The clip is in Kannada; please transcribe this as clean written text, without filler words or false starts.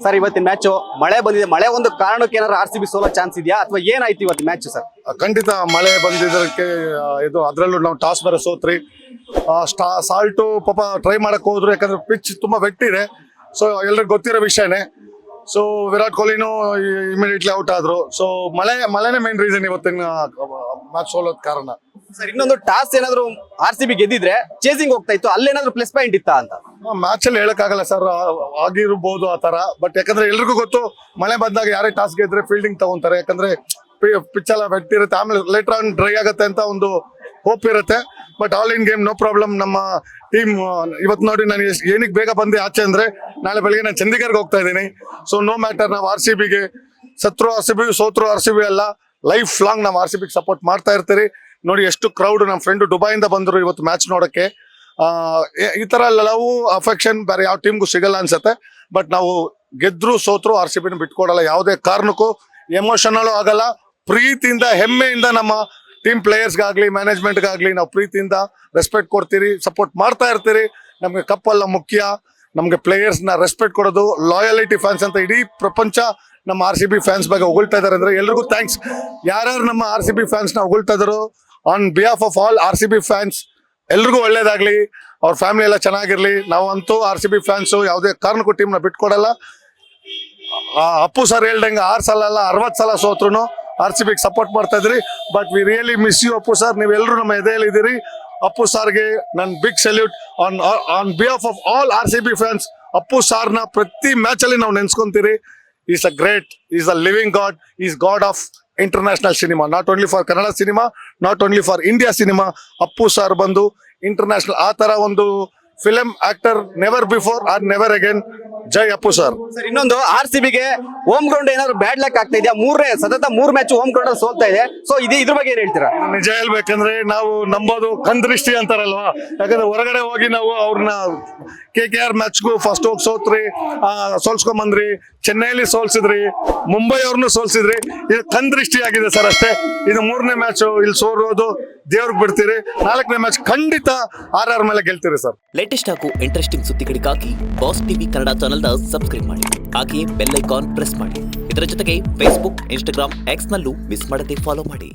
ಸರ್ ಇವತ್ತಿನ ಮ್ಯಾಚ್ ಮಳೆ ಬಂದಿದೆ. ಮಳೆ ಒಂದು ಕಾರಣಕ್ಕೆ ಏನಾದ್ರು RCB ಸೋಲೋ ಚಾನ್ಸ್ ಇದೆಯಾ ಅಥವಾ ಏನಾಯ್ತು ಇವತ್ತು ಮ್ಯಾಚ್ ಸರ್? ಖಂಡಿತ ಮಳೆ ಬಂದಿದ್ದಕ್ಕೆ ಇದು ಅದರಲ್ಲೂ ನಾವು ಟಾಸ್ ಬೇರೆ ಸೋತ್ರಿ. ಸಾಲ್ಟು ಪಾಪ ಟ್ರೈ ಮಾಡಕ್ ಹೋದ್ರು, ಯಾಕಂದ್ರೆ ಪಿಚ್ ತುಂಬಾ ವೆಟ್ಟಿದೆ. ಸೊ ಎಲ್ರಿಗೂ ಗೊತ್ತಿರೋ ವಿಷಯನೇ. ಸೊ ವಿರಾಟ್ ಕೊಹ್ಲಿನೂ ಇಮಿಡಿಯೇಟ್ಲಿ ಔಟ್ ಆದ್ರು. ಸೊ ಮಳೆನೇ ಮೇನ್ ರೀಸನ್ ಇವತ್ತಿನ ಮ್ಯಾಚ್ ಸೋಲೋದ್ ಕಾರಣ. ಸರ್ ಇನ್ನೊಂದು ಟಾಸ್ ಏನಾದ್ರು RCB ಗೆದ್ದಿದ್ರೆ ಚೇಸಿಂಗ್ ಹೋಗ್ತಾ ಇತ್ತು, ಅಲ್ಲೇನಾದ್ರು ಪ್ಲಸ್ ಪಾಯಿಂಟ್ ಇತ್ತಾ ಅಂತ? ಮ್ಯಾಚ್ ಅಲ್ಲಿ ಹೇಳಕ್ಕಾಗಲ್ಲ ಸರ್, ಆಗಿರ್ಬೋದು ಆ ತರ. ಬಟ್ ಯಾಕಂದ್ರೆ ಎಲ್ರಿಗೂ ಗೊತ್ತು ಮಳೆ ಬಂದಾಗ ಯಾರೇ ಟಾಸ್ ಗೆದ್ರೆ ಫೀಲ್ಡಿಂಗ್ ತಗೊಂತಾರೆ, ಯಾಕಂದ್ರೆ ಪಿಚ್ ಎಲ್ಲ ವೆಟ್ ಇರುತ್ತೆ. ಆಮೇಲೆ ಲೇಟರ್ ಆನ್ ಡ್ರೈ ಆಗುತ್ತೆ ಅಂತ ಒಂದು ಹೋಪ್ ಇರುತ್ತೆ. But all in game no problem. ನಮ್ಮ ಟೀಮ್ ಇವತ್ತು ನೋಡಿ, ನಾನು ಏನಕ್ಕೆ ಬೇಗ ಬಂದೆ ಆಚೆ ಅಂದ್ರೆ, ನಾಳೆ ಬೆಳಿಗ್ಗೆ ನಾನು ಚಂಡೀಗಢಗೆ ಹೋಗ್ತಾ ಇದ್ದೀನಿ. ಸೊ ನೋ ಮ್ಯಾಟರ್, ನಾವು RCBಗೆ ಸತ್ರು RCB ಸೋತ್ರು RCB ಅಲ್ಲ, ಲೈಫ್ ಲಾಂಗ್ ನಾವು RCBಗೆ ಸಪೋರ್ಟ್ ಮಾಡ್ತಾ ಇರ್ತೀರಿ. ನೋಡಿ ಎಷ್ಟು ಕ್ರೌಡ್, ನಮ್ಮ ಫ್ರೆಂಡ್ ದುಬೈಯಿಂದ ಬಂದರು ಇವತ್ತು ಮ್ಯಾಚ್ ನೋಡಕ್ಕೆ. ಈ ತರ ಲವ್ ಅಫೆಕ್ಷನ್ ಬೇರೆ ಯಾವ ಟೀಮ್ಗೂ ಸಿಗಲ್ಲ ಅನ್ಸತ್ತೆ. ಬಟ್ ನಾವು ಗೆದ್ರು ಸೋತ್ರು RCBನ ಬಿಟ್ಕೊಡಲ್ಲ, ಯಾವುದೇ ಕಾರಣಕ್ಕೂ ಎಮೋಷನಲ್ ಆಗಲ್ಲ. ಪ್ರೀತಿಯಿಂದ ಹೆಮ್ಮೆಯಿಂದ ನಮ್ಮ ಟೀಮ್ ಪ್ಲೇಯರ್ಸ್ಗಾಗ್ಲಿ ಮ್ಯಾನೇಜ್ಮೆಂಟ್ಗಾಗ್ಲಿ ನಾವು ಪ್ರೀತಿಯಿಂದ ರೆಸ್ಪೆಕ್ಟ್ ಕೊಡ್ತೀರಿ, ಸಪೋರ್ಟ್ ಮಾಡ್ತಾ ಇರ್ತೀರಿ. ನಮ್ಗೆ ಕಪ್ಪಲ್ಲ ಮುಖ್ಯ, ನಮ್ಗೆ ಪ್ಲೇಯರ್ಸ್ನ ರೆಸ್ಪೆಕ್ಟ್ ಕೊಡೋದು. ಲಾಯಾಲಿಟಿ ಫ್ಯಾನ್ಸ್ ಅಂತ ಇಡೀ ಪ್ರಪಂಚ ನಮ್ಮ RCB ಫ್ಯಾನ್ಸ್ ಬಗ್ಗೆ ಹೊಗಳ್ತಾ ಇದಾರೆ ಅಂದ್ರೆ ಎಲ್ರಿಗೂ ಥ್ಯಾಂಕ್ಸ್. ಯಾರ್ಯಾರು ನಮ್ಮ RCB ಫ್ಯಾನ್ಸ್ನ ಹೊಗಳ್ತಾ ಇದಾರೋ, on behalf of all RCB fans ಎಲ್ರಿಗೂ ಒಳ್ಳೇದಾಗ್ಲಿ, ಅವ್ರ ಫ್ಯಾಮಿಲಿ ಎಲ್ಲ ಚೆನ್ನಾಗಿರ್ಲಿ. ನಾವಂತೂ RCB ಫ್ಯಾನ್ಸು ಯಾವುದೇ ಕಾರಣಕ್ಕೂ ಟೀಮ್ನ ಬಿಟ್ಕೊಡಲ್ಲ. ಅಪ್ಪು ಸರ್ ಹೇಳ್ದಂಗೆ 6 ಸಲ ಅಲ್ಲ 60 ಸಲ ಸೋತ್ರು RCBಗೆ ಸಪೋರ್ಟ್ ಮಾಡ್ತಾ ಇದ್ರಿ. But we really miss you Appu sir. ನೀವೆಲ್ಲರೂ ನಮ್ಮ ಎದೆಯಲ್ಲಿ ಇದ್ದೀರಿ. ಅಪ್ಪು ಸರ್ಗೆ ನನ್ನ big salute on behalf of all RCB fans. Appu ಸರ್ನ ಪ್ರತಿ ಮ್ಯಾಚ್ ಅಲ್ಲಿ ನಾವು ನೆನ್ಸ್ಕೊಂತೀರಿ. Is a great, is a living god, is god of international cinema, not only for Kannada cinema, not only for India cinema. Appu sir ಬಂದು ಇಂಟರ್ನ್ಯಾಷನಲ್ ಆ ತರ ಒಂದು film actor, never before or never again. Jai Appu sir. Sir ಇನ್ನೊಂದು RCBಗೆ ಹೋಮ್ ಗ್ರೌಂಡ್ ಏನಾದ್ರು ಬ್ಯಾಡ್ ಲಕ್ ಆಗ್ತಾ ಇದೆಯಾ? ಸತತ 3 ಮ್ಯಾಚ್ ಹೋಮ್ ಗ್ರೌಂಡ್ ಅಲ್ಲಿ ಸೋಲ್ತಾ ಇದೆ. ಸೊ ಇದ್ರ ಬಗ್ಗೆ ಏನ್ ಹೇಳ್ತೀರಾ? ನಿಜ ಹೇಳ್ಬೇಕಂದ್ರೆ ನಾವು ನಂಬೋದು ಕಂದೃಷ್ಟಿ ಅಂತಾರಲ್ವಾ, ಯಾಕಂದ್ರೆ ಹೊರಗಡೆ ಹೋಗಿ ನಾವು ಅವ್ರನ್ನ KKR ಮ್ಯಾಚ್ಗೂ ಫಸ್ಟ್ ಹೋಗಿ ಸೋತ್ರಿ, ಸೋಲ್ಸ್ಕೊಂಬಂದ್ರಿ. ಚೆನ್ನೈಲಿ ಸೋಲ್ಸಿದ್ರಿ, ಮುಂಬೈ ಅವ್ರನ್ನು ಸೋಲ್ಸಿದ್ರಿ. ಇದು ಕಂದೃಷ್ಟಿ ಆಗಿದೆ ಸರ್ ಅಷ್ಟೇ. ಇದು 3ನೇ ಮ್ಯಾಚ್ ಇಲ್ಲಿ ಸೋರೋದು ದೇವ್ರಿಗೆ ಬಿಡ್ತೀರಿ. 4ನೇ ಮ್ಯಾಚ್ ಖಂಡಿತ RR ಮೇಲೆ ಗೆಲ್ತೀರಿ ಸರ್. ಲೇಟೆಸ್ಟ್ ಹಾಗೂ ಇಂಟ್ರೆಸ್ಟಿಂಗ್ ಸುದ್ದಿಗಳಿಗಾಗಿ ಬಾಸ್ ಟಿವಿ ಕನ್ನಡ ಚಾನೆಲ್ನ ಸಬ್ಸ್ಕ್ರೈಬ್ ಮಾಡಿ, ಹಾಗೆಯೇ ಬೆಲ್ ಐಕಾನ್ ಪ್ರೆಸ್ ಮಾಡಿ. ಇದರ ಜೊತೆಗೆ ಫೇಸ್ಬುಕ್, ಇನ್ಸ್ಟಾಗ್ರಾಮ್, ಎಕ್ಸ್ ನಲ್ಲೂ ಮಿಸ್ ಮಾಡದೆ ಫಾಲೋ ಮಾಡಿ.